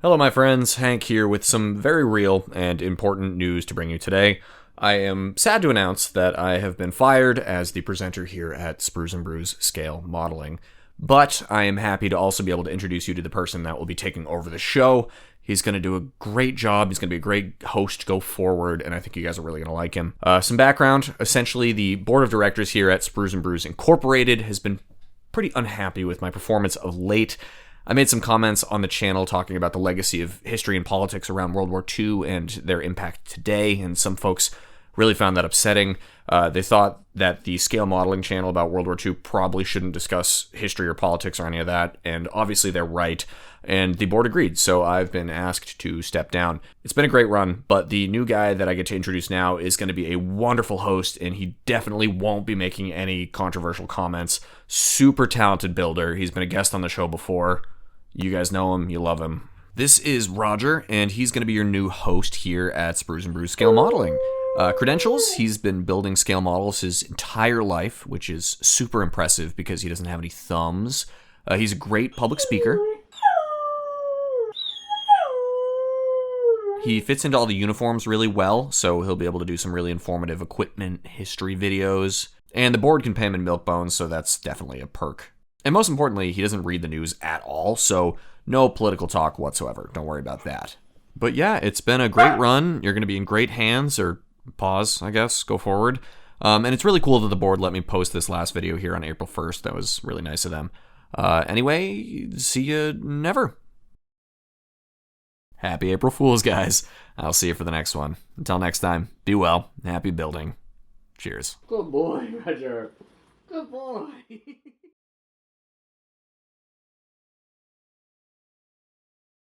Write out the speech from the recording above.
Hello, my friends. Hank here with some very real and important news to bring you today. I am sad to announce that I have been fired as the presenter here at SpruesNBrews Scale Modeling, but I am happy to also be able to introduce you to the person that will be taking over the show. He's going to do a great job. He's going to be a great host go forward, and I think you guys are really going to like him. Some background. Essentially, the board of directors here at SpruesNBrews Incorporated has been pretty unhappy with my performance of late. I made some comments on the channel talking about the legacy of history and politics around World War II and their impact today, and some folks really found that upsetting. They thought that the scale modeling channel about World War II probably shouldn't discuss history or politics or any of that, and obviously they're right, and the board agreed, so I've been asked to step down. It's been a great run, but the new guy that I get to introduce now is going to be a wonderful host, and he definitely won't be making any controversial comments. Super talented builder. He's been a guest on the show before. You guys know him, you love him. This is Roger, and he's going to be your new host here at SpruesNBrews Scale Modeling. Credentials, he's been building scale models his entire life, which is super impressive because he doesn't have any thumbs. He's a great public speaker. He fits into all the uniforms really well, so he'll be able to do some really informative equipment history videos. And the board can pay him in milk bones, so that's definitely a perk. And most importantly, he doesn't read the news at all, so no political talk whatsoever. Don't worry about that. But yeah, it's been a great run. You're going to be in great hands, or pause, I guess, go forward. And it's really cool that the board let me post this last video here on April 1st. That was really nice of them. Anyway, see you never. Happy April Fools, guys. I'll see you for the next one. Until next time, be well, happy building. Cheers. Good boy, Roger. Good boy.